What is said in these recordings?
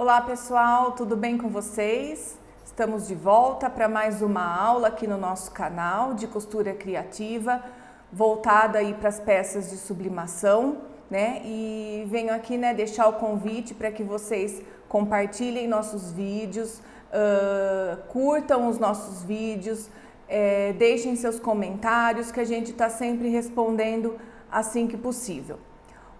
Olá pessoal, tudo bem com vocês? Estamos de volta para mais uma aula aqui no nosso canal de costura criativa, voltada aí para as peças de sublimação, né? E venho aqui, né, deixar o convite para que vocês compartilhem nossos vídeos, curtam os nossos vídeos, deixem seus comentários que a gente está sempre respondendo assim que possível.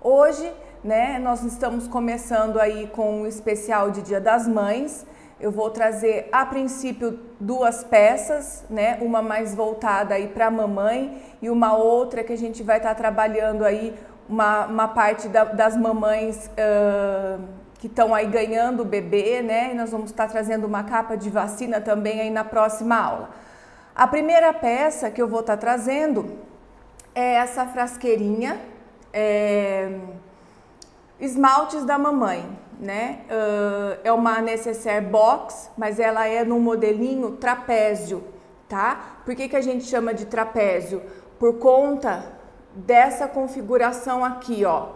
Hoje, né, nós estamos começando aí com o especial de Dia das Mães. Eu vou trazer a princípio duas peças, né, uma mais voltada aí para a mamãe e uma outra que a gente vai estar trabalhando aí uma parte das mamães que estão aí ganhando o bebê, né, e nós vamos estar trazendo uma capa de vacina também aí na próxima aula. A primeira peça que eu vou estar trazendo é essa frasqueirinha, esmaltes da mamãe, né? É uma necessaire box, mas ela é no modelinho trapézio, tá? Por que a gente chama de trapézio? Por conta dessa configuração aqui, ó,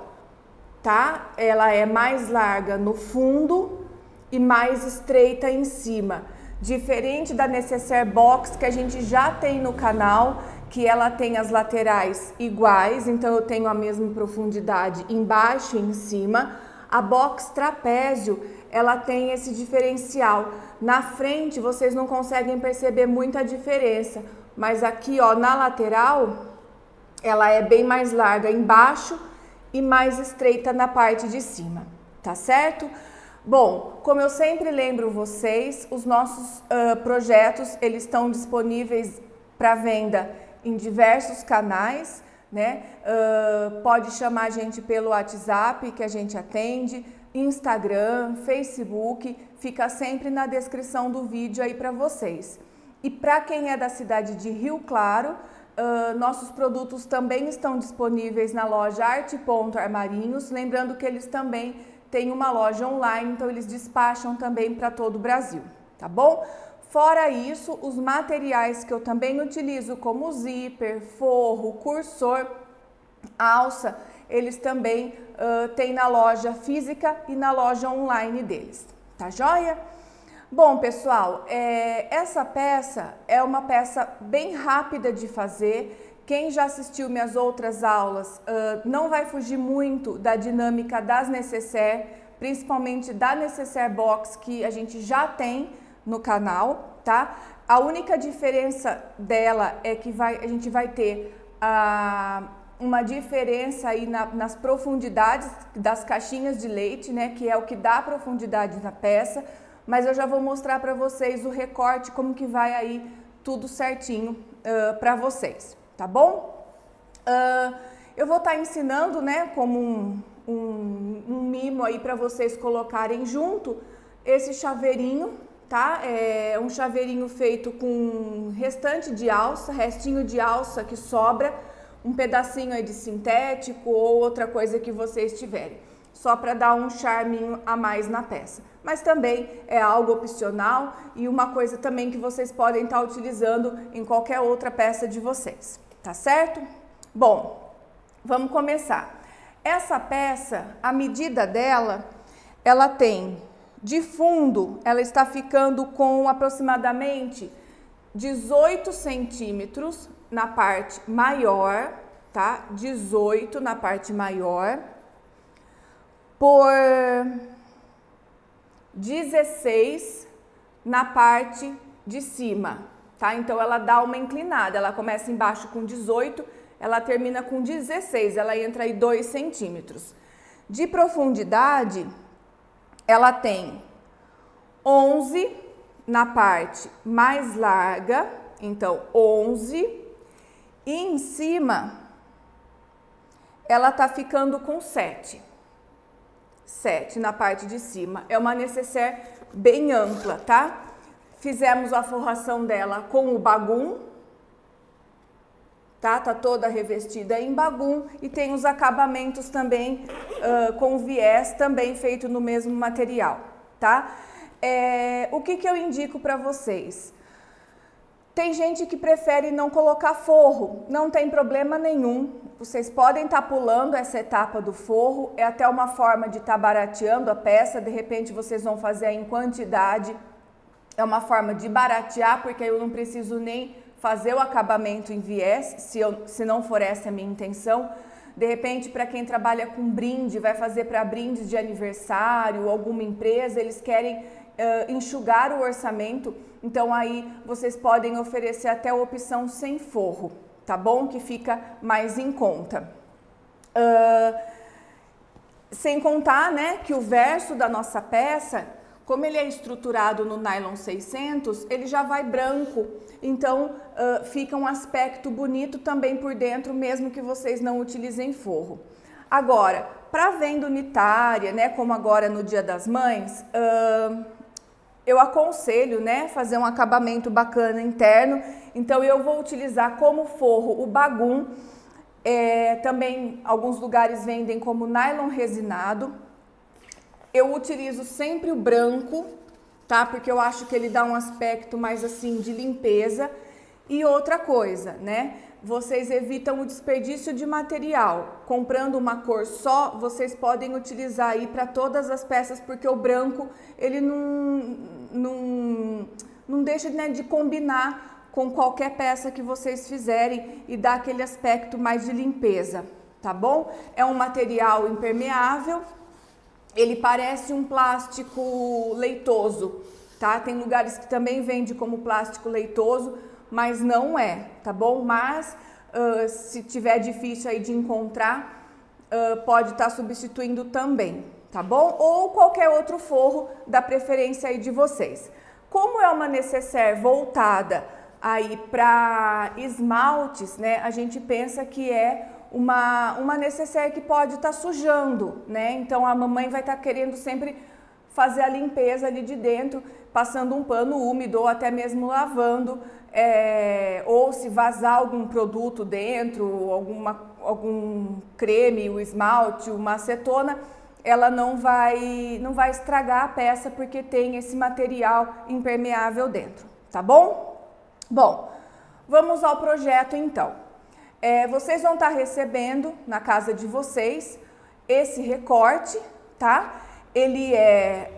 tá? Ela é mais larga no fundo e mais estreita em cima. Diferente da necessaire box que a gente já tem no canal, que ela tem as laterais iguais, então eu tenho a mesma profundidade embaixo e em cima. A box trapézio, ela tem esse diferencial. Na frente vocês não conseguem perceber muita diferença, mas aqui, ó, na lateral, ela é bem mais larga embaixo e mais estreita na parte de cima, tá certo? Bom, como eu sempre lembro vocês, os nossos projetos, eles estão disponíveis para venda em diversos canais, né? Pode chamar a gente pelo WhatsApp que a gente atende, Instagram, Facebook, fica sempre na descrição do vídeo aí para vocês. E para quem é da cidade de Rio Claro, nossos produtos também estão disponíveis na loja Arte.Armarinhos, lembrando que eles também têm uma loja online, então eles despacham também para todo o Brasil, tá bom? Fora isso, os materiais que eu também utilizo, como zíper, forro, cursor, alça, eles também têm na loja física e na loja online deles, tá joia? Bom, pessoal, essa peça é uma peça bem rápida de fazer. Quem já assistiu minhas outras aulas não vai fugir muito da dinâmica das necessaire, principalmente da necessaire box que a gente já tem no canal, tá? A única diferença dela é que a gente vai ter uma diferença aí nas profundidades das caixinhas de leite, né? Que é o que dá profundidade na peça, mas eu já vou mostrar para vocês o recorte, como que vai aí tudo certinho para vocês, tá bom? Eu vou estar ensinando, né, como um mimo aí para vocês colocarem junto esse chaveirinho, tá? É um chaveirinho feito com restante de alça, restinho de alça que sobra, um pedacinho aí de sintético ou outra coisa que vocês tiverem, só para dar um charminho a mais na peça. Mas também é algo opcional e uma coisa também que vocês podem estar utilizando em qualquer outra peça de vocês, tá certo? Bom, vamos começar. Essa peça, a medida dela, ela tem de fundo, ela está ficando com aproximadamente 18 centímetros na parte maior, tá? 18 na parte maior, por 16 na parte de cima, tá? Então ela dá uma inclinada, ela começa embaixo com 18, ela termina com 16, ela entra aí 2 centímetros. De profundidade, ela tem 11 na parte mais larga, então 11, e em cima ela tá ficando com 7. 7 na parte de cima. É uma necessaire bem ampla, tá? Fizemos a forração dela com o bagum, tá? Tá toda revestida em bagum e tem os acabamentos também com viés, também feito no mesmo material, tá? O que eu indico para vocês? Tem gente que prefere não colocar forro, não tem problema nenhum. Vocês podem estar pulando essa etapa do forro, é até uma forma de estar barateando a peça, de repente vocês vão fazer em quantidade, é uma forma de baratear, porque eu não preciso nem fazer o acabamento em viés, se não for essa a minha intenção. De repente, para quem trabalha com brinde, vai fazer para brindes de aniversário, alguma empresa, eles querem enxugar o orçamento, então aí vocês podem oferecer até a opção sem forro, tá bom? Que fica mais em conta. Sem contar, né, que o verso da nossa peça, como ele é estruturado no nylon 600, ele já vai branco, então fica um aspecto bonito também por dentro, mesmo que vocês não utilizem forro. Agora, para venda unitária, né, como agora no Dia das Mães, eu aconselho, né, fazer um acabamento bacana interno, então eu vou utilizar como forro o bagum, também alguns lugares vendem como nylon resinado. Eu utilizo sempre o branco, tá, porque eu acho que ele dá um aspecto mais assim de limpeza. E outra coisa, né, vocês evitam o desperdício de material. Comprando uma cor só, vocês podem utilizar aí para todas as peças, porque o branco, ele não deixa, né, de combinar com qualquer peça que vocês fizerem e dá aquele aspecto mais de limpeza, tá bom? É um material impermeável, ele parece um plástico leitoso, tá? Tem lugares que também vende como plástico leitoso, mas não é, tá bom? Mas se tiver difícil aí de encontrar, pode estar substituindo também, tá bom? Ou qualquer outro forro da preferência aí de vocês. Como é uma nécessaire voltada aí para esmaltes, né? A gente pensa que é uma nécessaire que pode estar sujando, né? Então a mamãe vai estar querendo sempre fazer a limpeza ali de dentro, passando um pano úmido ou até mesmo lavando, ou se vazar algum produto dentro, algum creme, o esmalte, uma acetona, ela não vai estragar a peça porque tem esse material impermeável dentro, tá bom? Bom, vamos ao projeto então. Vocês vão estar recebendo na casa de vocês esse recorte, tá? Ele é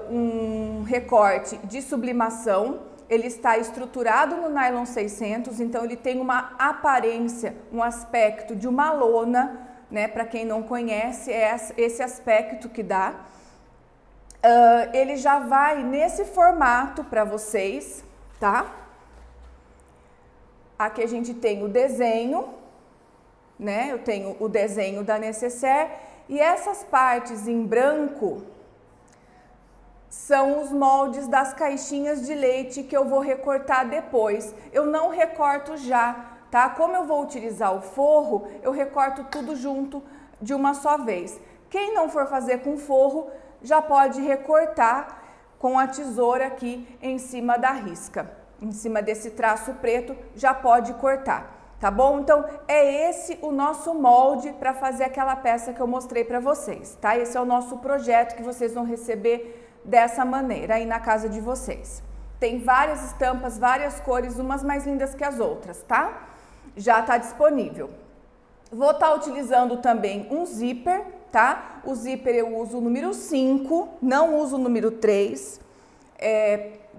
um recorte de sublimação, ele está estruturado no nylon 600, então ele tem uma aparência, um aspecto de uma lona, né? Para quem não conhece, é esse aspecto que dá. Ele já vai nesse formato para vocês, tá? Aqui a gente tem o desenho, né? Eu tenho o desenho da nécessaire e essas partes em branco são os moldes das caixinhas de leite que eu vou recortar depois. Eu não recorto já, tá? Como eu vou utilizar o forro, eu recorto tudo junto de uma só vez. Quem não for fazer com forro, já pode recortar com a tesoura aqui em cima da risca. Em cima desse traço preto, já pode cortar, tá bom? Então, é esse o nosso molde para fazer aquela peça que eu mostrei para vocês, tá? Esse é o nosso projeto que vocês vão receber dessa maneira aí na casa de vocês. Tem várias estampas, várias cores, umas mais lindas que as outras, tá? Já tá disponível. Vou estar utilizando também um zíper, tá? O zíper eu uso o número 5, não uso o número 3.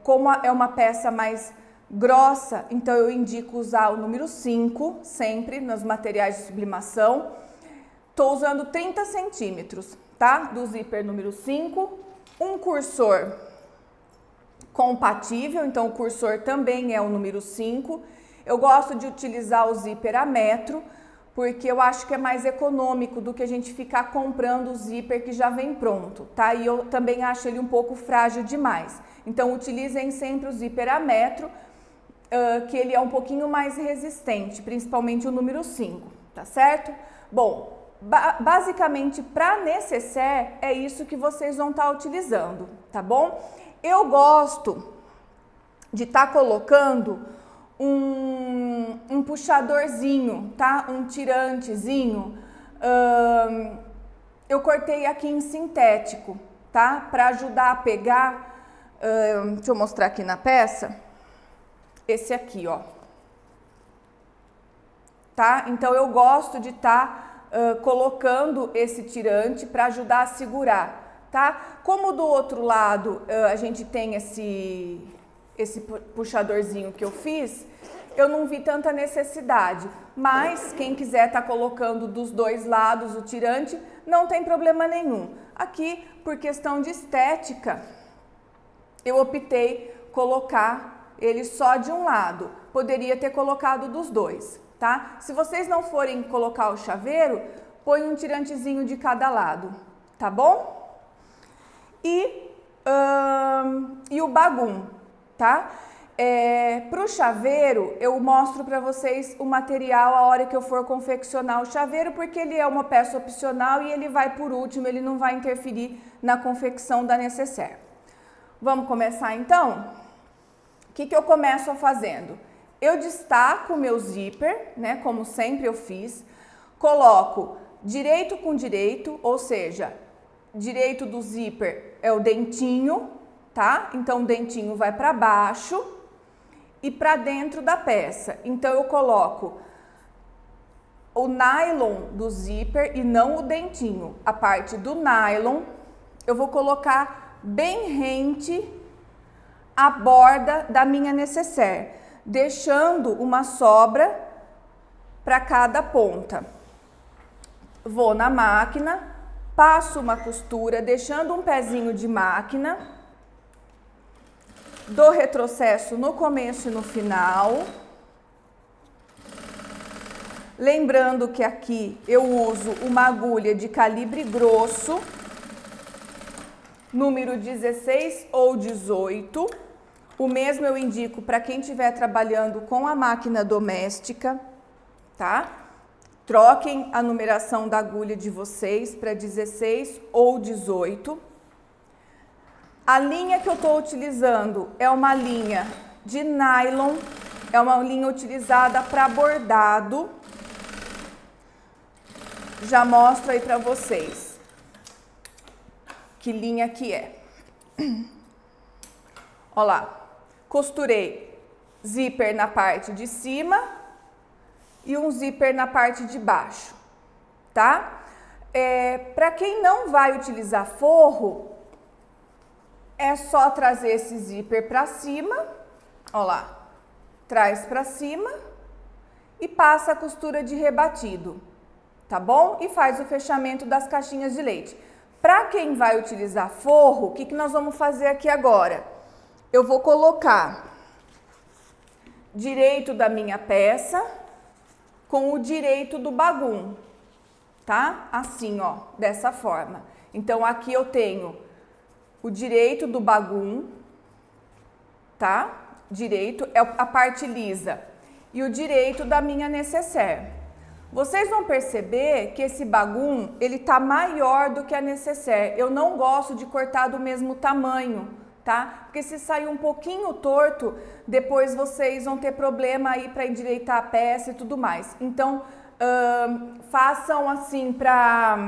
Como é uma peça mais grossa, então eu indico usar o número 5, sempre nos materiais de sublimação. Estou usando 30 centímetros, tá? Do zíper número 5. Um cursor compatível, então o cursor também é o número 5. Eu gosto de utilizar o zíper a metro, porque eu acho que é mais econômico do que a gente ficar comprando o zíper que já vem pronto, tá? E eu também acho ele um pouco frágil demais. Então, utilizem sempre o zíper a metro, que ele é um pouquinho mais resistente, principalmente o número 5, tá certo? Bom, basicamente, para nécessaire, é isso que vocês vão estar utilizando, tá bom? Eu gosto de estar colocando um puxadorzinho, tá? Um tirantezinho. Eu cortei aqui em sintético, tá? Para ajudar a pegar. Deixa eu mostrar aqui na peça. esse aqui, ó. Tá? Então eu gosto de estar colocando esse tirante para ajudar a segurar, tá? Como do outro lado a gente tem esse puxadorzinho que eu fiz, eu não vi tanta necessidade, mas quem quiser estar colocando dos dois lados o tirante, não tem problema nenhum. Aqui, por questão de estética, eu optei colocar ele só de um lado, poderia ter colocado dos dois, tá? Se vocês não forem colocar o chaveiro, põe um tirantezinho de cada lado, tá bom? E o bagum, tá? Para o chaveiro, eu mostro para vocês o material a hora que eu for confeccionar o chaveiro, porque ele é uma peça opcional e ele vai por último, ele não vai interferir na confecção da necessaire. Vamos começar então? O que eu começo fazendo? Eu destaco o meu zíper, né, como sempre eu fiz, coloco direito com direito, ou seja, direito do zíper é o dentinho, tá? Então o dentinho vai para baixo e para dentro da peça. Então eu coloco o nylon do zíper e não o dentinho. A parte do nylon eu vou colocar bem rente à borda da minha necessaire, deixando uma sobra para cada ponta. Vou na máquina, passo uma costura, deixando um pezinho de máquina, dou retrocesso no começo e no final. Lembrando que aqui eu uso uma agulha de calibre grosso, número 16 ou 18. O mesmo eu indico para quem estiver trabalhando com a máquina doméstica, tá? Troquem a numeração da agulha de vocês para 16 ou 18. A linha que eu estou utilizando é uma linha de nylon, é uma linha utilizada para bordado. Já mostro aí para vocês que linha que é. Olha lá, costurei zíper na parte de cima e um zíper na parte de baixo, tá? Para quem não vai utilizar forro, é só trazer esse zíper para cima, ó lá, traz para cima e passa a costura de rebatido, tá bom? E faz o fechamento das caixinhas de leite. Para quem vai utilizar forro, o que nós vamos fazer aqui agora? Eu vou colocar direito da minha peça com o direito do bagum, tá? Assim, ó, dessa forma. Então, aqui eu tenho o direito do bagum, tá? Direito é a parte lisa. E o direito da minha necessaire. Vocês vão perceber que esse bagum, ele tá maior do que a necessaire. Eu não gosto de cortar do mesmo tamanho, tá? Porque se sair um pouquinho torto, depois vocês vão ter problema aí para endireitar a peça e tudo mais. Então, façam assim para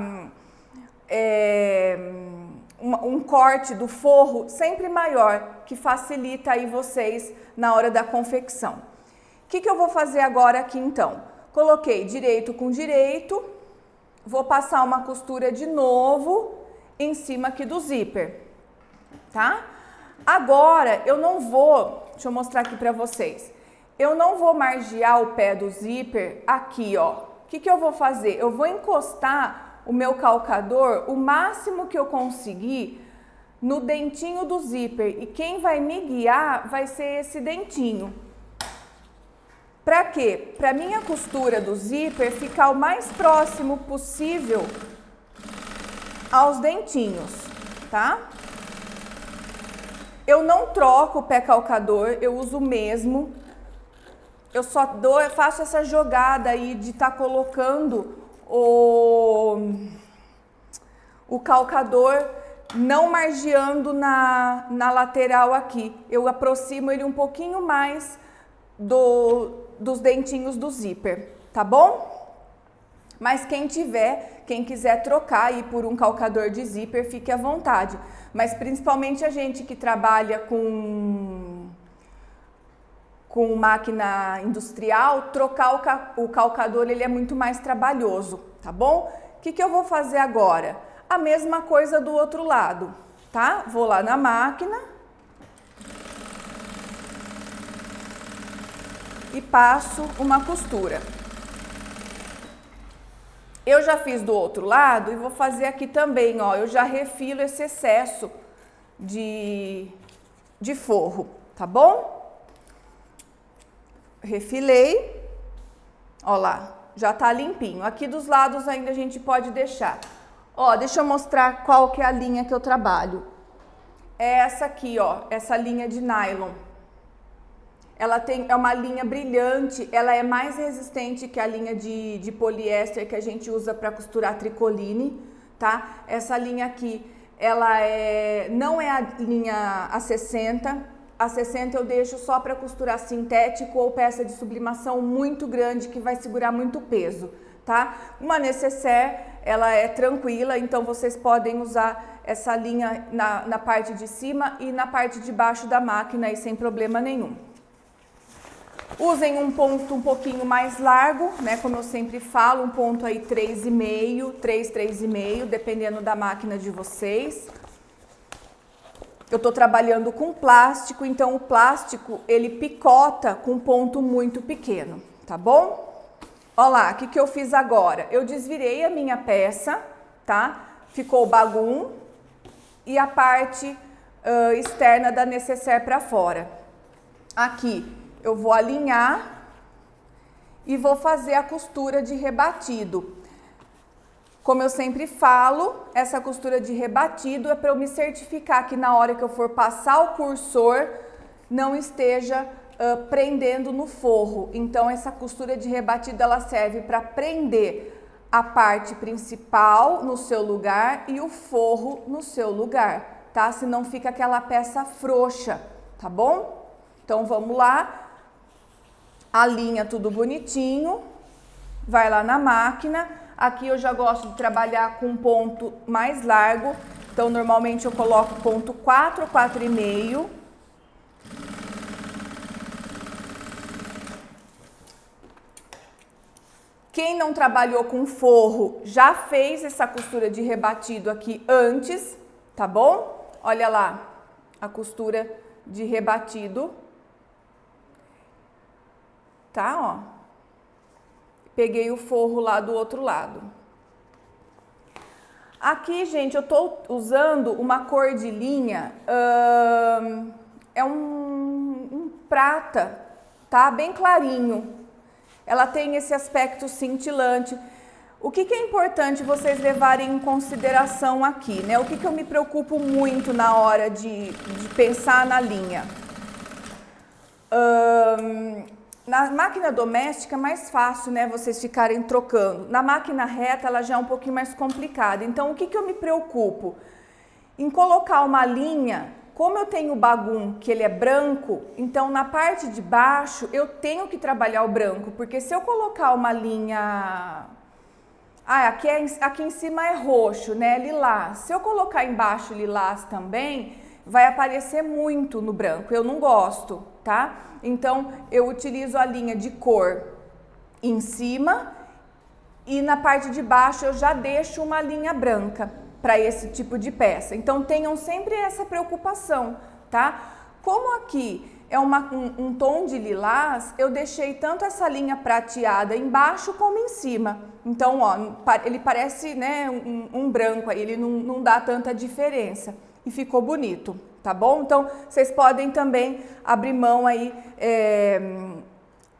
um corte do forro sempre maior, que facilita aí vocês na hora da confecção. O que eu vou fazer agora aqui então? Coloquei direito com direito, vou passar uma costura de novo em cima aqui do zíper, tá? Agora eu não vou, deixa eu mostrar aqui pra vocês, eu não vou margear o pé do zíper aqui, ó. O que eu vou fazer? Eu vou encostar o meu calcador o máximo que eu conseguir no dentinho do zíper e quem vai me guiar vai ser esse dentinho. Para quê? Para minha costura do zíper ficar o mais próximo possível aos dentinhos, tá? Eu não troco o pé calcador, eu uso o mesmo. Eu só faço essa jogada aí de estar colocando o calcador não margeando na lateral aqui. Eu aproximo ele um pouquinho mais dos dentinhos do zíper, tá bom? Mas quem quiser trocar aí por um calcador de zíper, fique à vontade. Mas principalmente a gente que trabalha com com máquina industrial, trocar o calcador ele é muito mais trabalhoso, tá bom? O que eu vou fazer agora? A mesma coisa do outro lado, tá? Vou lá na máquina e passo uma costura. Eu já fiz do outro lado e vou fazer aqui também, ó. Eu já refilo esse excesso de forro, tá bom? Refilei, ó lá, já tá limpinho. Aqui dos lados ainda a gente pode deixar. Ó, deixa eu mostrar qual que é a linha que eu trabalho. É essa aqui, ó, essa linha de nylon. Ela é uma linha brilhante, ela é mais resistente que a linha de poliéster que a gente usa para costurar tricoline, tá? Essa linha aqui, ela não é a linha A60. A 60 eu deixo só para costurar sintético ou peça de sublimação muito grande que vai segurar muito peso, tá? Uma nécessaire, ela é tranquila, então vocês podem usar essa linha na parte de cima e na parte de baixo da máquina aí sem problema nenhum. Usem um ponto um pouquinho mais largo, né? Como eu sempre falo, um ponto aí 3,5, 3,5, dependendo da máquina de vocês. Eu tô trabalhando com plástico, então o plástico ele picota com um ponto muito pequeno, tá bom? Ó lá, o que eu fiz agora? Eu desvirei a minha peça, tá? Ficou o bagum e a parte externa da nécessaire para fora. Aqui eu vou alinhar e vou fazer a costura de rebatido. Como eu sempre falo, essa costura de rebatido é para eu me certificar que na hora que eu for passar o cursor não esteja prendendo no forro. Então essa costura de rebatido ela serve para prender a parte principal no seu lugar e o forro no seu lugar, tá? Senão fica aquela peça frouxa, tá bom? Então vamos lá, alinha tudo bonitinho, vai lá na máquina. Aqui eu já gosto de trabalhar com um ponto mais largo, então normalmente eu coloco ponto 4, 4,5. Quem não trabalhou com forro já fez essa costura de rebatido aqui antes, tá bom? Olha lá a costura de rebatido, tá, ó. Peguei o forro lá do outro lado. Aqui, gente, eu tô usando uma cor de linha, é um prata, tá? Bem clarinho. Ela tem esse aspecto cintilante. O que é importante vocês levarem em consideração aqui, né? O que eu me preocupo muito na hora de pensar na linha? Na máquina doméstica é mais fácil, né, vocês ficarem trocando. Na máquina reta ela já é um pouquinho mais complicada. Então o que eu me preocupo? Em colocar uma linha, como eu tenho o bagum que ele é branco, então na parte de baixo eu tenho que trabalhar o branco, porque se eu colocar uma linha... aqui em cima é roxo, né, lilás. Se eu colocar embaixo lilás também, vai aparecer muito no branco, eu não gosto, tá? Então, eu utilizo a linha de cor em cima e na parte de baixo eu já deixo uma linha branca para esse tipo de peça. Então, tenham sempre essa preocupação, tá? Como aqui é um tom de lilás, eu deixei tanto essa linha prateada embaixo como em cima. Então, ó, ele parece, né, um branco aí, ele não dá tanta diferença e ficou bonito. Tá bom? Então, vocês podem também abrir mão aí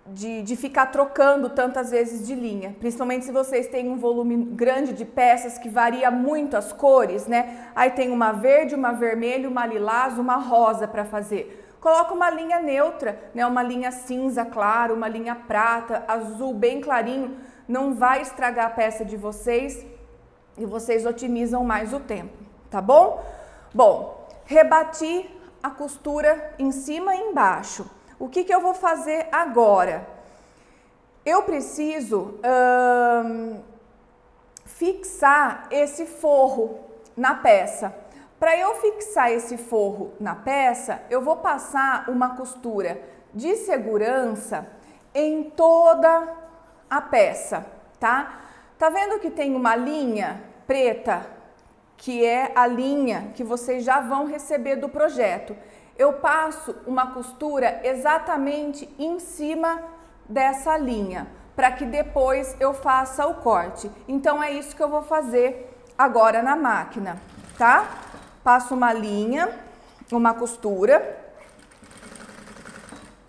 de ficar trocando tantas vezes de linha. Principalmente se vocês têm um volume grande de peças que varia muito as cores, né? Aí tem uma verde, uma vermelha, uma lilás, uma rosa para fazer. Coloca uma linha neutra, né? Uma linha cinza claro, uma linha prata, azul bem clarinho. Não vai estragar a peça de vocês e vocês otimizam mais o tempo, tá bom? Bom, rebati a costura em cima e embaixo. O que eu vou fazer agora? Eu preciso fixar esse forro na peça. Para eu fixar esse forro na peça, eu vou passar uma costura de segurança em toda a peça, tá? Tá vendo que tem uma linha preta, que é a linha que vocês já vão receber do projeto? Eu passo uma costura exatamente em cima dessa linha, para que depois eu faça o corte. Então é isso que eu vou fazer agora na máquina, tá? Passo uma linha, uma costura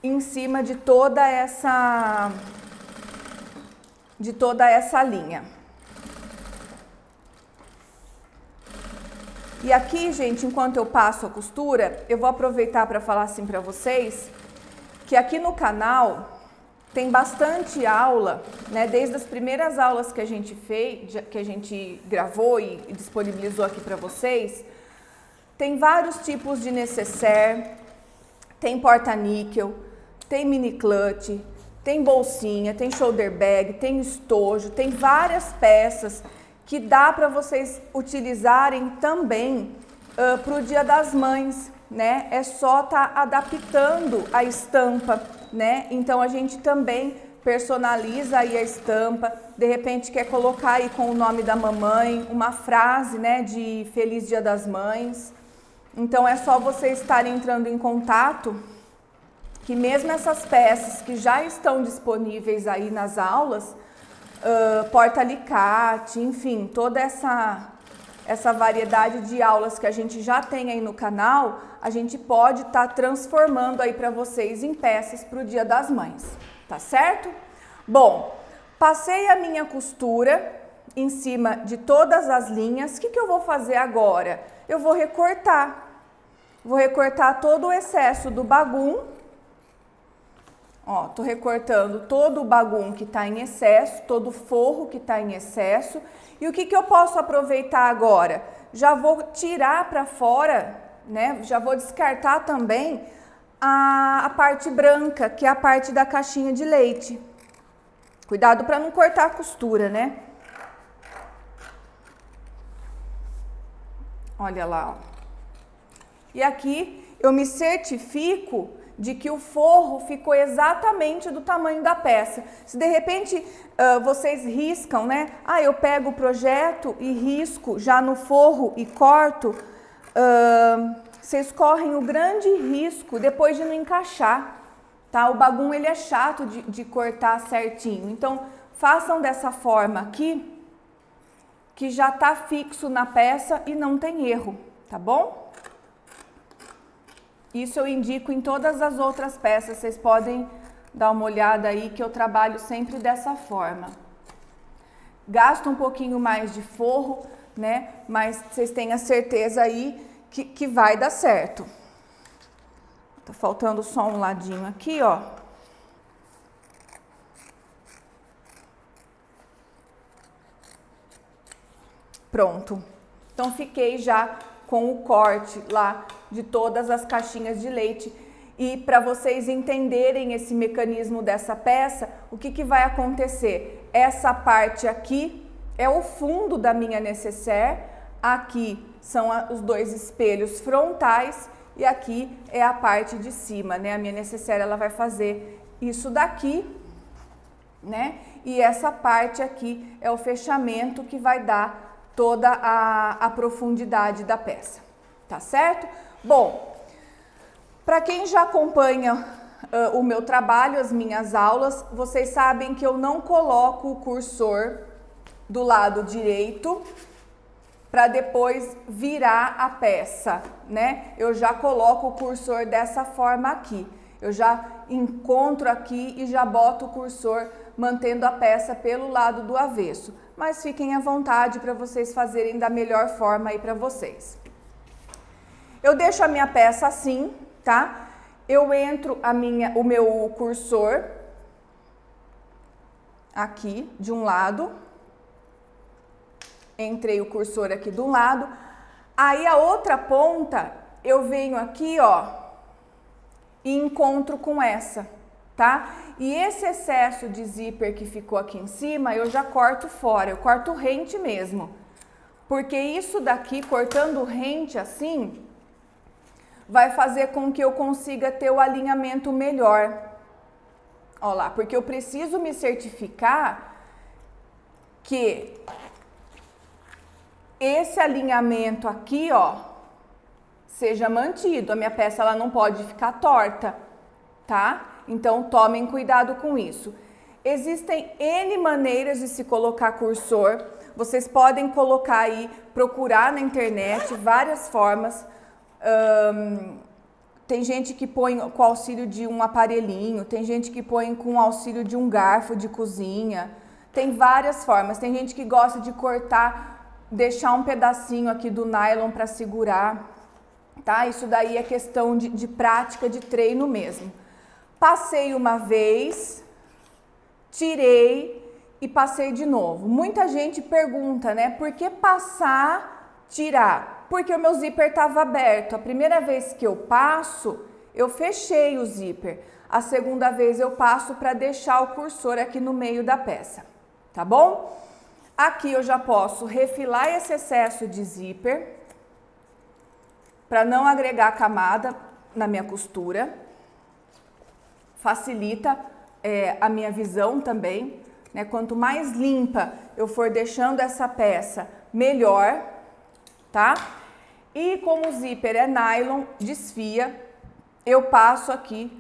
em cima de toda essa linha. E aqui, gente, enquanto eu passo a costura, eu vou aproveitar para falar assim para vocês que aqui no canal tem bastante aula, né? Desde as primeiras aulas que a gente fez, que a gente gravou e disponibilizou aqui para vocês, tem vários tipos de necessaire, tem porta-níquel, tem mini clutch, tem bolsinha, tem shoulder bag, tem estojo, tem várias peças que dá para vocês utilizarem também para o Dia das Mães, né? É só tá adaptando a estampa, né? Então a gente também personaliza aí a estampa, de repente quer colocar aí com o nome da mamãe, uma frase, né, de Feliz Dia das Mães. Então é só vocês estarem entrando em contato, que mesmo essas peças que já estão disponíveis aí nas aulas, porta-alicate, enfim, toda essa variedade de aulas que a gente já tem aí no canal, a gente pode estar transformando aí para vocês em peças para o Dia das Mães, tá certo? Bom, passei a minha costura em cima de todas as linhas. O que eu vou fazer agora? Eu vou recortar. Vou recortar todo o excesso do bagum. Ó, tô recortando todo o bagum que tá em excesso, todo o forro que tá em excesso. E o que eu posso aproveitar agora? Já vou tirar para fora, né? Já vou descartar também a parte branca, que é a parte da caixinha de leite. Cuidado para não cortar a costura, né? Olha lá, ó. E aqui eu me certifico de que o forro ficou exatamente do tamanho da peça. Se de repente vocês riscam, né? Ah, eu pego o projeto e risco já no forro e corto, vocês correm o grande risco depois de não encaixar, tá? O bagum, ele é chato de cortar certinho. Então, façam dessa forma aqui, que já tá fixo na peça e não tem erro, tá bom? Isso eu indico em todas as outras peças, vocês podem dar uma olhada aí que eu trabalho sempre dessa forma. Gasto um pouquinho mais de forro, né? Mas vocês tenham a certeza aí que vai dar certo. Tá faltando só um ladinho aqui, ó. Pronto. Então fiquei já com o corte lá de todas as caixinhas de leite. E para vocês entenderem esse mecanismo dessa peça, o que vai acontecer? Essa parte aqui é o fundo da minha necessaire, aqui são os dois espelhos frontais e aqui é a parte de cima, né? A minha necessaire, ela vai fazer isso daqui, né? E essa parte aqui é o fechamento que vai dar toda a profundidade da peça, tá certo? Bom, para quem já acompanha o meu trabalho, as minhas aulas, vocês sabem que eu não coloco o cursor do lado direito para depois virar a peça, né? Eu já coloco o cursor dessa forma aqui. Eu já encontro aqui e já boto o cursor mantendo a peça pelo lado do avesso. Mas fiquem à vontade para vocês fazerem da melhor forma aí para vocês. Eu deixo a minha peça assim, tá? Eu entro o meu cursor aqui de um lado. Entrei o cursor aqui de um lado. Aí a outra ponta eu venho aqui, ó, e encontro com essa, tá? E esse excesso de zíper que ficou aqui em cima, eu já corto fora, eu corto rente mesmo. Porque isso daqui, cortando rente assim, vai fazer com que eu consiga ter o alinhamento melhor. Ó lá, porque eu preciso me certificar que esse alinhamento aqui, ó, seja mantido. A minha peça ela não pode ficar torta, tá? Então tomem cuidado com isso. Existem N maneiras de se colocar cursor. Vocês podem colocar aí, procurar na internet várias formas. Tem gente que põe com auxílio de um aparelhinho, tem gente que põe com auxílio de um garfo de cozinha. Tem várias formas. Tem gente que gosta de cortar, deixar um pedacinho aqui do nylon para segurar, tá? Isso daí é questão de prática, de treino mesmo. Passei uma vez, tirei e passei de novo. Muita gente pergunta, né? Por que passar, tirar? Porque o meu zíper estava aberto. A primeira vez que eu passo, eu fechei o zíper. A segunda vez eu passo para deixar o cursor aqui no meio da peça, tá bom? Aqui eu já posso refilar esse excesso de zíper para não agregar camada na minha costura. Facilita a minha visão também, né? Quanto mais limpa eu for deixando essa peça, melhor, tá? E como o zíper é nylon, desfia, eu passo aqui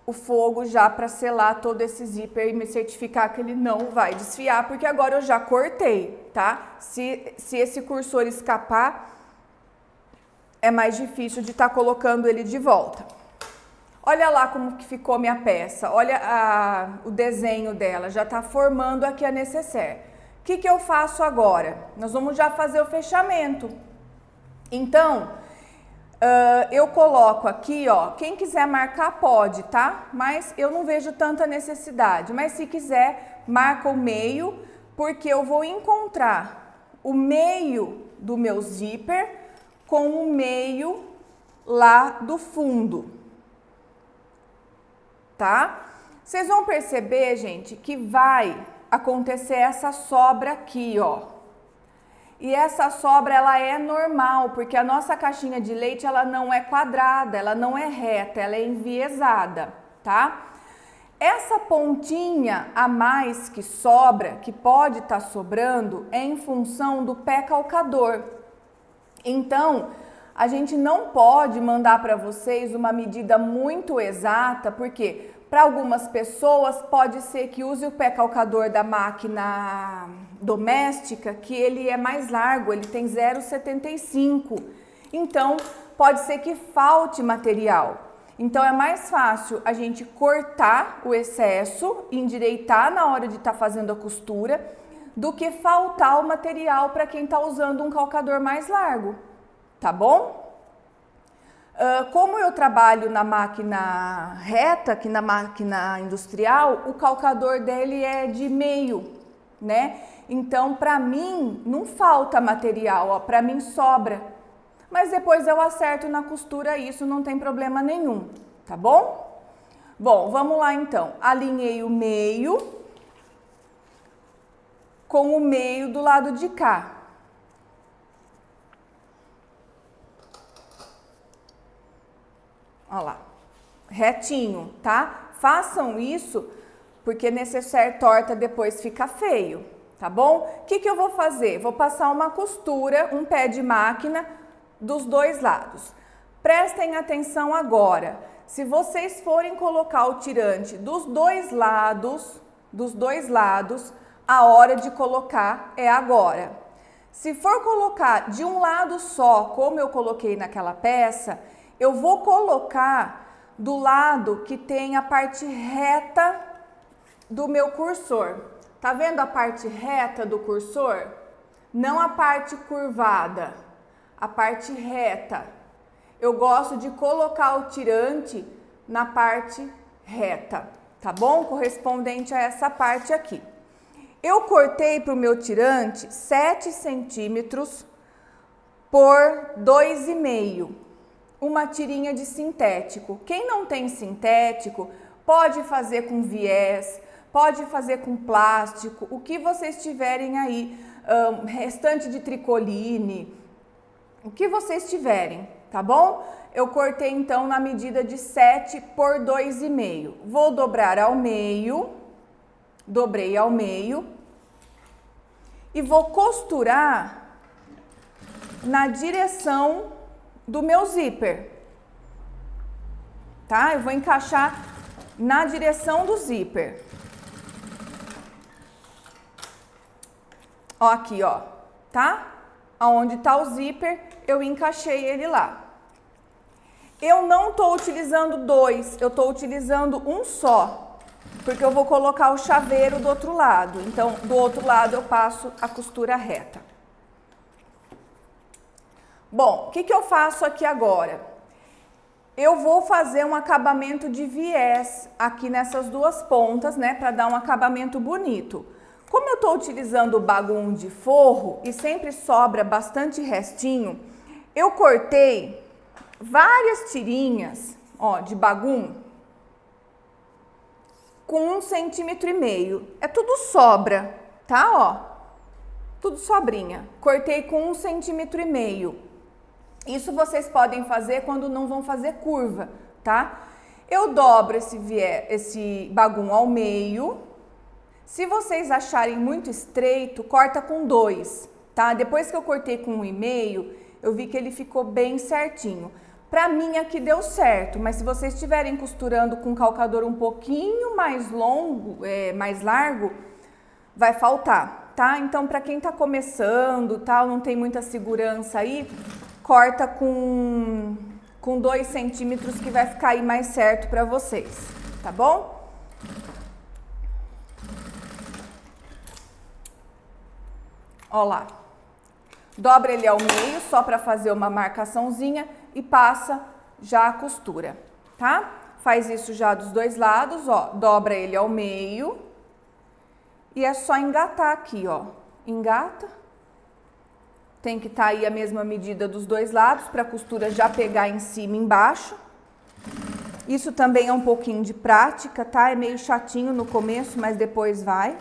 o fogo já para selar todo esse zíper e me certificar que ele não vai desfiar, porque agora eu já cortei, tá? Se esse cursor escapar, é mais difícil de estar colocando ele de volta. Olha lá como que ficou minha peça, olha o desenho dela, já está formando aqui a nécessaire. O que eu faço agora? Nós vamos já fazer o fechamento. Então, eu coloco aqui, ó, quem quiser marcar pode, tá? Mas eu não vejo tanta necessidade. Mas se quiser, marca o meio, porque eu vou encontrar o meio do meu zíper com o meio lá do fundo, tá? Vocês vão perceber, gente, que vai acontecer essa sobra aqui, ó. E essa sobra, ela é normal, porque a nossa caixinha de leite, ela não é quadrada, ela não é reta, ela é enviesada, tá? Essa pontinha a mais que sobra, que pode estar sobrando, é em função do pé calcador. Então, a gente não pode mandar para vocês uma medida muito exata, porque para algumas pessoas pode ser que use o pé calcador da máquina doméstica, que ele é mais largo, ele tem 0,75. Então, pode ser que falte material. Então, é mais fácil a gente cortar o excesso, endireitar na hora de estar fazendo a costura, do que faltar o material para quem está usando um calcador mais largo, tá bom? Como eu trabalho na máquina reta, aqui na máquina industrial, o calcador dele é de meio, né? Então, para mim, não falta material, ó, para mim sobra. Mas depois eu acerto na costura isso, não tem problema nenhum, tá bom? Bom, vamos lá então. Alinhei o meio com o meio do lado de cá. Olha lá, retinho, tá? Façam isso, porque nécessaire torta depois fica feio, tá bom? O que eu vou fazer? Vou passar uma costura, um pé de máquina dos dois lados. Prestem atenção agora. Se vocês forem colocar o tirante dos dois lados, a hora de colocar é agora. Se for colocar de um lado só, como eu coloquei naquela peça, eu vou colocar do lado que tem a parte reta do meu cursor. Tá vendo a parte reta do cursor? Não a parte curvada, a parte reta. Eu gosto de colocar o tirante na parte reta, tá bom? Correspondente a essa parte aqui. Eu cortei para o meu tirante 7 centímetros por 2,5. Uma tirinha de sintético. Quem não tem sintético, pode fazer com viés, pode fazer com plástico, o que vocês tiverem aí, restante de tricoline, o que vocês tiverem, tá bom? Eu cortei então na medida de 7 por 2,5. Vou dobrar ao meio, dobrei ao meio e vou costurar na direção do meu zíper, tá? Eu vou encaixar na direção do zíper. Ó, aqui, ó, tá? Aonde tá o zíper, eu encaixei ele lá. Eu não tô utilizando dois, eu tô utilizando um só, porque eu vou colocar o chaveiro do outro lado. Então, do outro lado eu passo a costura reta. Bom, o que eu faço aqui agora? Eu vou fazer um acabamento de viés aqui nessas duas pontas, né, para dar um acabamento bonito. Como eu tô utilizando o bagum de forro e sempre sobra bastante restinho, eu cortei várias tirinhas, ó, de bagum com 1,5 centímetros. É tudo sobra, tá? Ó, tudo sobrinha. Cortei com 1,5 centímetros. Isso vocês podem fazer quando não vão fazer curva, tá? Eu dobro esse bagum ao meio. Se vocês acharem muito estreito, corta com 2, tá? Depois que eu cortei com 1,5, eu vi que ele ficou bem certinho. Pra mim aqui deu certo, mas se vocês estiverem costurando com um calcador um pouquinho mais longo, mais largo, vai faltar, tá? Então, pra quem tá começando, tal, não tem muita segurança aí, corta com 2 centímetros que vai ficar aí mais certo pra vocês, tá bom? Ó lá. Dobra ele ao meio, só pra fazer uma marcaçãozinha e passa já a costura, tá? Faz isso já dos dois lados, ó. Dobra ele ao meio e é só engatar aqui, ó. Engata. Tem que estar aí a mesma medida dos dois lados para a costura já pegar em cima e embaixo. Isso também é um pouquinho de prática, tá? É meio chatinho no começo, mas depois vai.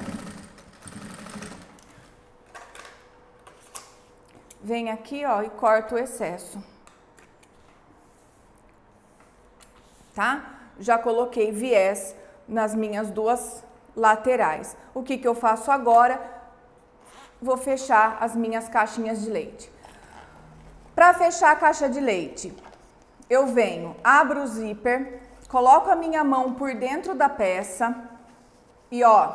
Vem aqui, ó, e corta o excesso. Tá? Já coloquei viés nas minhas duas laterais. O que eu faço agora? Vou fechar as minhas caixinhas de leite. Para fechar a caixa de leite, eu venho, abro o zíper, coloco a minha mão por dentro da peça e, ó,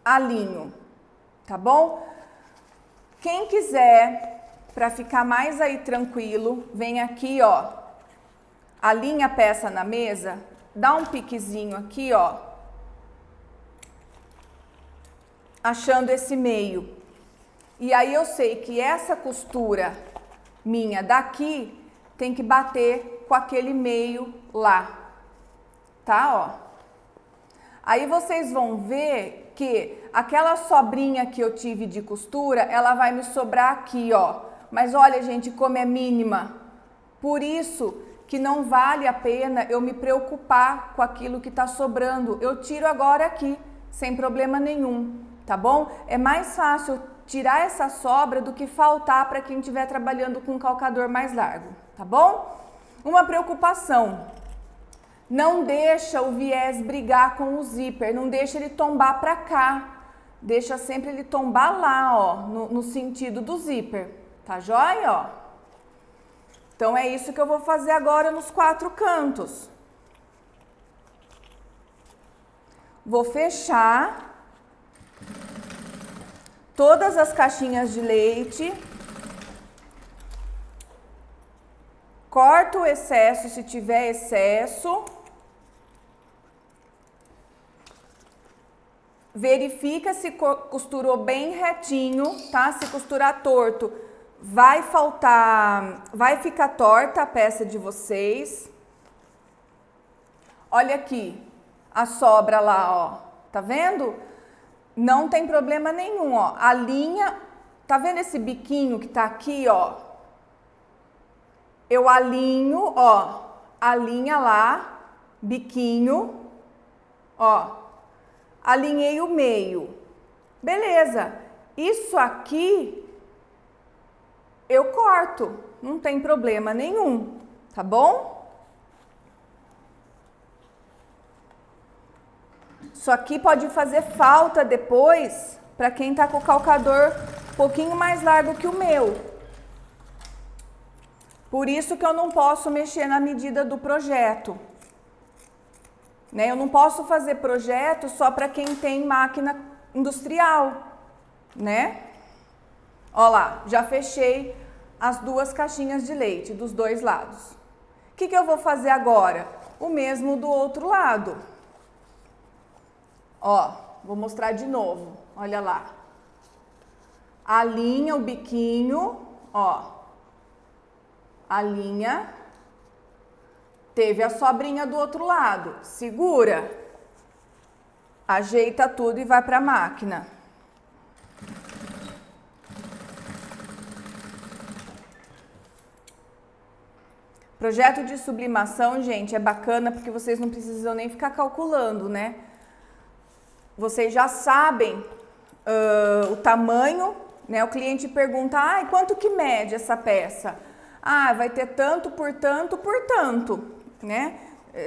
alinho, tá bom? Quem quiser, para ficar mais aí tranquilo, vem aqui, ó, alinha a peça na mesa, dá um piquezinho aqui, ó, achando esse meio. E aí eu sei que essa costura minha daqui tem que bater com aquele meio lá, tá, ó. Aí vocês vão ver que aquela sobrinha que eu tive de costura, ela vai me sobrar aqui, ó. Mas olha, gente, como é mínima. Por isso que não vale a pena eu me preocupar com aquilo que tá sobrando. Eu tiro agora aqui, sem problema nenhum, tá bom? É mais fácil tirar essa sobra do que faltar para quem estiver trabalhando com um calcador mais largo, tá bom? Uma preocupação. Não deixa o viés brigar com o zíper, não deixa ele tombar para cá. Deixa sempre ele tombar lá, ó, no sentido do zíper, tá joia, ó? Então é isso que eu vou fazer agora nos 4 cantos. Vou fechar todas as caixinhas de leite. Corto o excesso se tiver excesso. Verifica se costurou bem retinho, tá? Se costurar torto, vai ficar torta a peça de vocês. Olha aqui, a sobra lá, ó. Tá vendo? Não tem problema nenhum, ó. A linha, tá vendo esse biquinho que tá aqui, ó? Eu alinho, ó. Alinha lá, biquinho, ó. Alinhei o meio. Beleza. Isso aqui eu corto, não tem problema nenhum, tá bom? Isso aqui pode fazer falta depois para quem tá com o calcador um pouquinho mais largo que o meu. Por isso que eu não posso mexer na medida do projeto. Né? Eu não posso fazer projeto só para quem tem máquina industrial, né? Ó lá, já fechei as 2 caixinhas de leite dos 2 lados. O que eu vou fazer agora? O mesmo do outro lado. Ó, vou mostrar de novo, olha lá. Alinha o biquinho, ó. Alinha. Teve a sobrinha do outro lado. Segura. Ajeita tudo e vai para a máquina. Projeto de sublimação, gente, é bacana porque vocês não precisam nem ficar calculando, né? Vocês já sabem o tamanho, né? O cliente pergunta, quanto que mede essa peça? Vai ter tanto por tanto por tanto, né?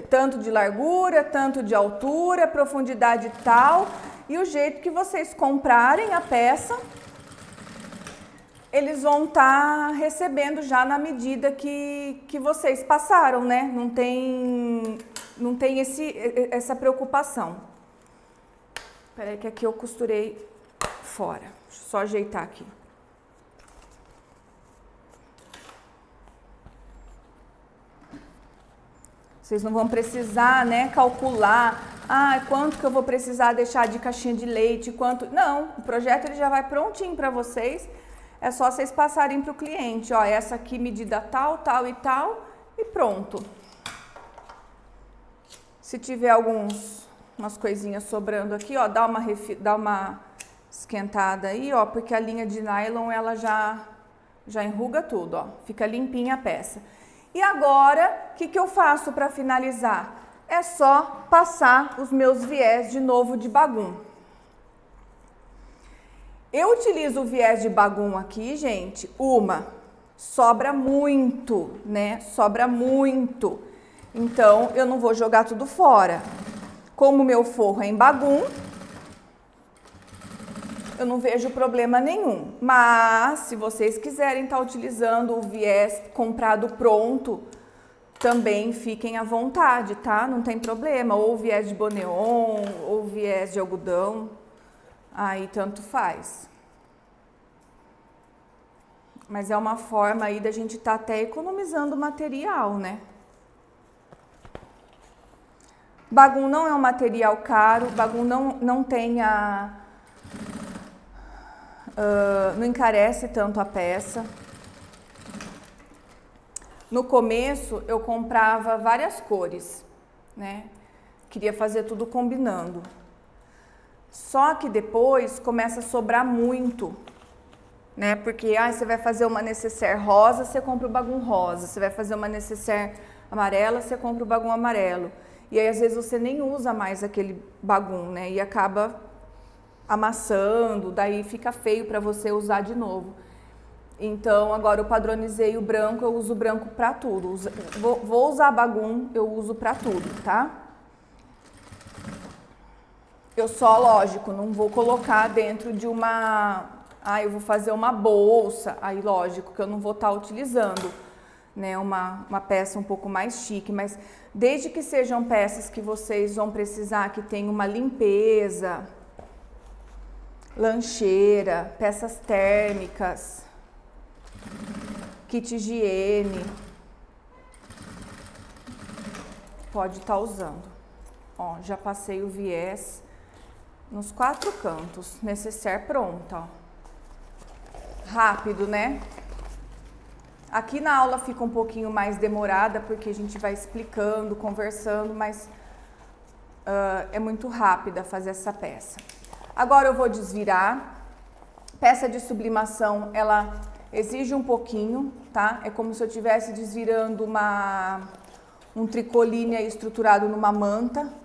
Tanto de largura, tanto de altura, profundidade tal. E o jeito que vocês comprarem a peça, eles vão estar recebendo já na medida que vocês passaram, né? Não tem essa preocupação. Espera aí que aqui eu costurei fora. Deixa eu só ajeitar aqui. Vocês não vão precisar, né, calcular, quanto que eu vou precisar deixar de caixinha de leite, quanto... Não, o projeto ele já vai prontinho para vocês. É só vocês passarem para o cliente, ó, essa aqui medida tal, tal e tal, e pronto. Se tiver umas coisinhas sobrando aqui, ó, dá uma esquentada aí, ó, porque a linha de nylon, ela já enruga tudo, ó, fica limpinha a peça. E agora, o que eu faço para finalizar? É só passar os meus viés de novo de bagum. Eu utilizo o viés de bagum aqui, gente, sobra muito, né? Sobra muito. Então, eu não vou jogar tudo fora. Como o meu forro é em bagum, eu não vejo problema nenhum. Mas, se vocês quiserem estar utilizando o viés comprado pronto, também fiquem à vontade, tá? Não tem problema. Ou viés de boneon, ou viés de algodão. Aí, tanto faz. Mas é uma forma aí da gente estar até economizando material, né? Bagum não é um material caro, bagum não tem não encarece tanto a peça. No começo eu comprava várias cores, né? Queria fazer tudo combinando. Só que depois começa a sobrar muito, né? Porque você vai fazer uma necessaire rosa, você compra o bagum rosa. Você vai fazer uma necessaire amarela, você compra o bagum amarelo. E aí às vezes você nem usa mais aquele bagum, né? E acaba amassando, daí fica feio para você usar de novo. Então agora eu padronizei o branco, eu uso o branco para tudo. Vou usar bagum, eu uso para tudo, tá? Eu só, lógico, não vou colocar dentro de uma... eu vou fazer uma bolsa, aí lógico que eu não vou estar utilizando, né, uma peça um pouco mais chique, mas desde que sejam peças que vocês vão precisar, que tem uma limpeza, lancheira, peças térmicas, kit higiene, pode estar usando. Ó, já passei o viés nos 4 cantos, necessaire pronta, ó. Rápido, né? Aqui na aula fica um pouquinho mais demorada, porque a gente vai explicando, conversando, mas é muito rápida fazer essa peça. Agora eu vou desvirar. Peça de sublimação, ela exige um pouquinho, tá? É como se eu estivesse desvirando um tricoline aí estruturado numa manta.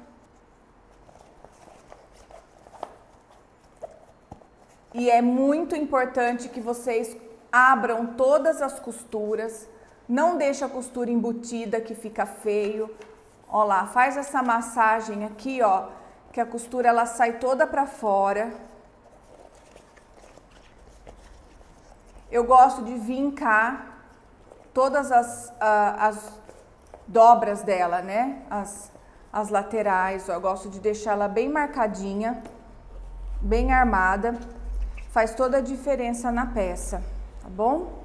E é muito importante que vocês abram todas as costuras, não deixa a costura embutida que fica feio. Ó lá, faz essa massagem aqui, ó, que a costura ela sai toda pra fora. Eu gosto de vincar todas as dobras dela, né? As laterais, ó, eu gosto de deixar ela bem marcadinha, bem armada. Faz toda a diferença na peça, tá bom?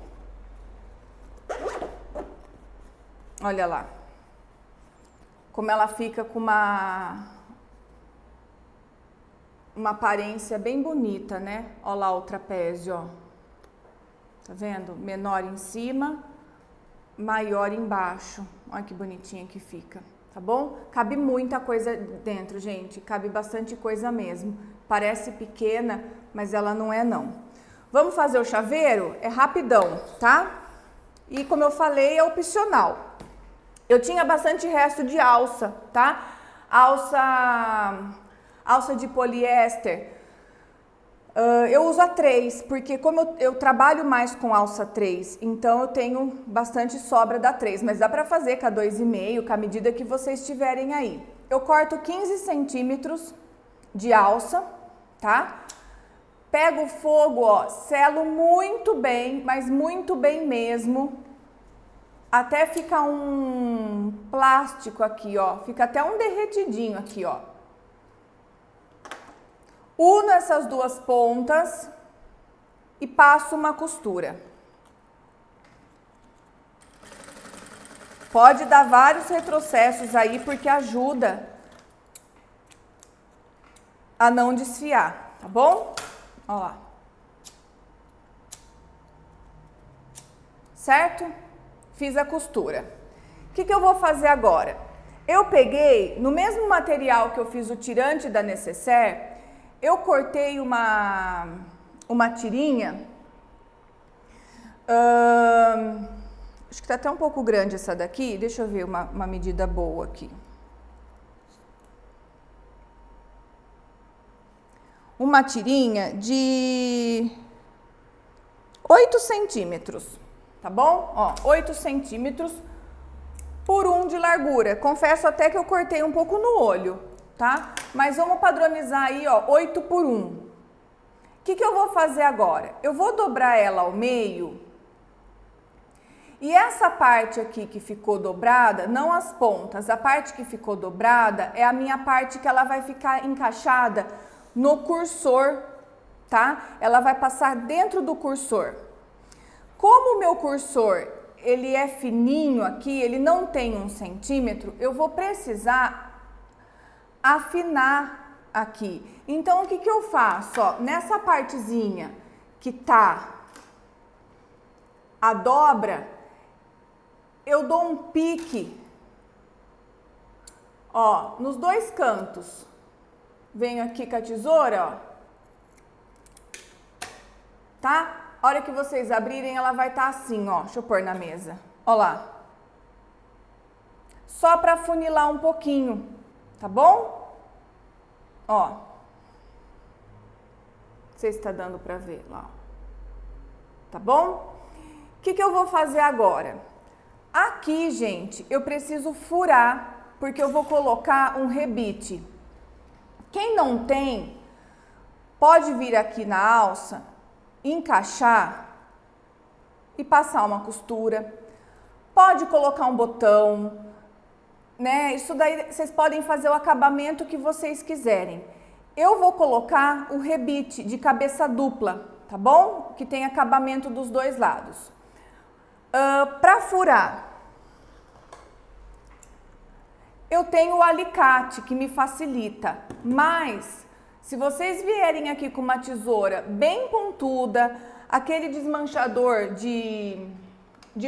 Olha lá. Como ela fica com uma aparência bem bonita, né? Olha lá o trapézio, ó. Tá vendo? Menor em cima, maior embaixo. Olha que bonitinha que fica, tá bom? Cabe muita coisa dentro, gente. Cabe bastante coisa mesmo. Parece pequena, mas ela não é não. Vamos fazer o chaveiro? É rapidão, tá? E como eu falei, é opcional. Eu tinha bastante resto de alça, tá? Alça de poliéster. Eu uso a 3, porque como eu trabalho mais com alça 3, então eu tenho bastante sobra da 3, mas dá pra fazer com a 2,5, com a medida que vocês tiverem aí. Eu corto 15 centímetros de alça, tá? Pego o fogo, ó, selo muito bem, mas muito bem mesmo, até ficar um plástico aqui, ó, fica até um derretidinho aqui, ó. Uno essas duas pontas e passo uma costura. Pode dar vários retrocessos aí, porque ajuda a não desfiar, tá bom? Ó lá. Certo? Fiz a costura. O que eu vou fazer agora? Eu peguei, no mesmo material que eu fiz o tirante da nécessaire, eu cortei uma tirinha, acho que tá até um pouco grande essa daqui, deixa eu ver uma medida boa aqui. Uma tirinha de 8 centímetros, tá bom? Ó, 8 centímetros por 1 de largura. Confesso até que eu cortei um pouco no olho, tá? Mas vamos padronizar aí, ó, 8 por 1. O que eu vou fazer agora? Eu vou dobrar ela ao meio. E essa parte aqui que ficou dobrada, não as pontas, a parte que ficou dobrada é a minha parte que ela vai ficar encaixada no cursor, tá? Ela vai passar dentro do cursor. Como o meu cursor, ele é fininho aqui, ele não tem 1 centímetro, eu vou precisar afinar aqui. Então, o que eu faço? Ó, nessa partezinha que tá a dobra, eu dou um pique, ó, nos dois cantos. Venho aqui com a tesoura, ó, tá? A hora que vocês abrirem, ela vai estar assim, ó. Deixa eu pôr na mesa. Ó lá. Só pra funilar um pouquinho, tá bom? Ó. Não sei se tá dando pra ver lá. Tá bom? O que eu vou fazer agora? Aqui, gente, eu preciso furar, porque eu vou colocar um rebite. Quem não tem, pode vir aqui na alça, encaixar e passar uma costura. Pode colocar um botão, né? Isso daí vocês podem fazer o acabamento que vocês quiserem. Eu vou colocar o rebite de cabeça dupla, tá bom? Que tem acabamento dos dois lados. Para furar, eu tenho o alicate que me facilita, mas se vocês vierem aqui com uma tesoura bem pontuda, aquele desmanchador de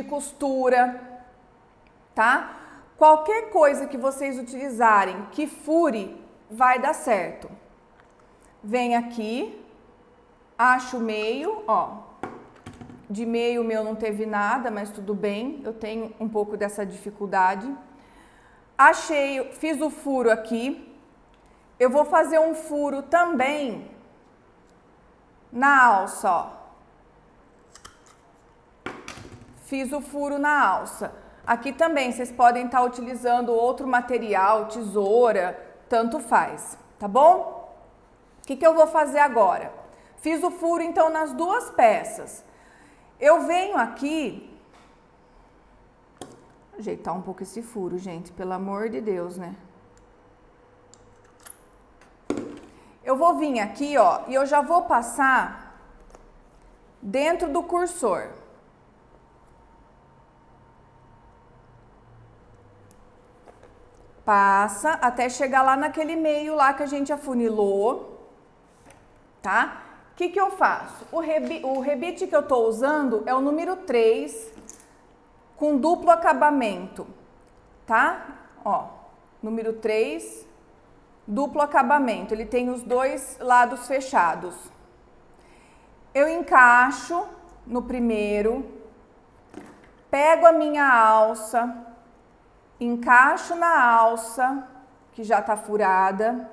costura, tá? Qualquer coisa que vocês utilizarem que fure, vai dar certo. Vem aqui, acho o meio, ó. De meio o meu não teve nada, mas tudo bem, eu tenho um pouco dessa dificuldade. Achei, fiz o furo aqui. Eu vou fazer um furo também na alça, ó. fiz o furo na alça. Aqui também vocês podem estar utilizando outro material, tesoura, tanto faz, tá bom? O que eu vou fazer agora? Fiz o furo então nas duas peças. Eu venho aqui, ajeitar um pouco esse furo, gente, pelo amor de Deus, né? Eu vou vir aqui, ó, e eu já vou passar dentro do cursor. Passa até chegar lá naquele meio lá que a gente afunilou, tá? O que eu faço? O rebite que eu tô usando é o número 3 com duplo acabamento, tá? Ó, número 3, duplo acabamento, ele tem os dois lados fechados. Eu encaixo no primeiro, pego a minha alça, encaixo na alça, que já tá furada.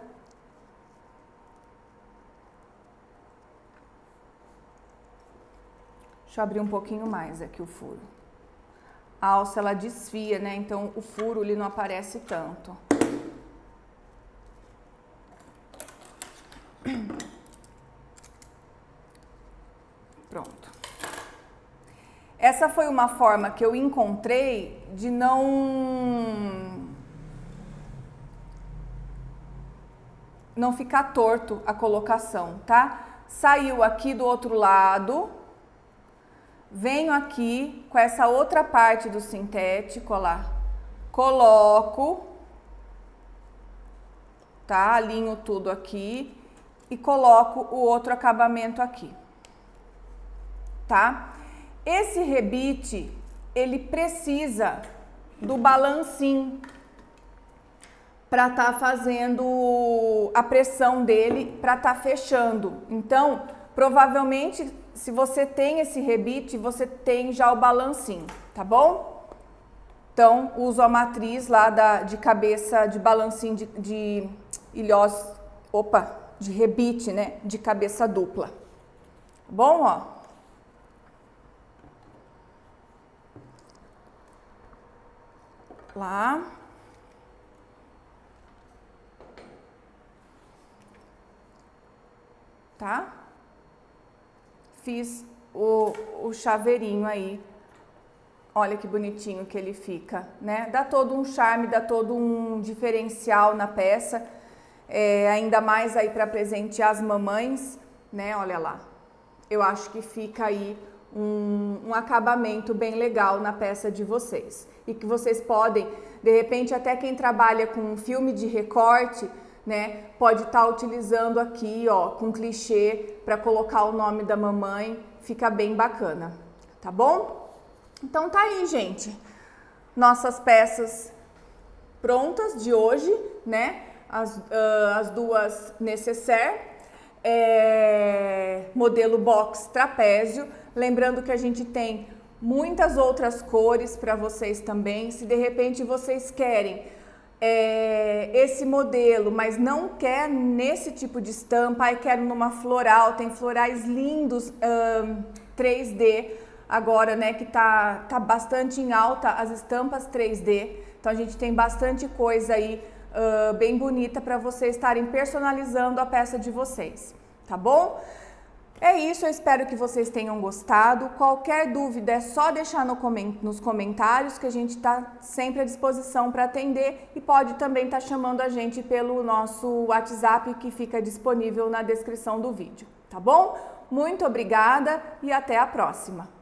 Deixa eu abrir um pouquinho mais aqui o furo. A alça, ela desfia, né? Então, o furo, ele não aparece tanto. Pronto. Essa foi uma forma que eu encontrei de não ficar torto a colocação, tá? Saiu aqui do outro lado, venho aqui com essa outra parte do sintético, ó lá, coloco, tá? Alinho tudo aqui e coloco o outro acabamento aqui, tá? Esse rebite, ele precisa do balancinho para estar fazendo a pressão dele, para estar fechando. Então, provavelmente, se você tem esse rebite, você tem já o balancinho, tá bom? Então, uso a matriz lá de cabeça de balancinho de ilhós, de rebite, né? De cabeça dupla. Tá bom, ó? Lá. Tá? Fiz o chaveirinho aí. Olha que bonitinho que ele fica, né? Dá todo um charme, dá todo um diferencial na peça. Ainda mais aí para presentear as mamães, né? Olha lá. Eu acho que fica aí um acabamento bem legal na peça de vocês. E que vocês podem, de repente, até quem trabalha com filme de recorte, né, pode estar utilizando aqui, ó, com clichê para colocar o nome da mamãe, fica bem bacana, tá bom? Então tá aí, gente, nossas peças prontas de hoje, né, as duas nécessaire, modelo box trapézio, lembrando que a gente tem muitas outras cores para vocês também, se de repente vocês querem esse modelo, mas não quer nesse tipo de estampa, aí quero numa floral, tem florais lindos 3D agora, né, que tá bastante em alta as estampas 3D, então a gente tem bastante coisa aí bem bonita para vocês estarem personalizando a peça de vocês, tá bom? É isso, eu espero que vocês tenham gostado. Qualquer dúvida é só deixar nos comentários, que a gente está sempre à disposição para atender, e pode também estar chamando a gente pelo nosso WhatsApp, que fica disponível na descrição do vídeo, tá bom? Muito obrigada e até a próxima!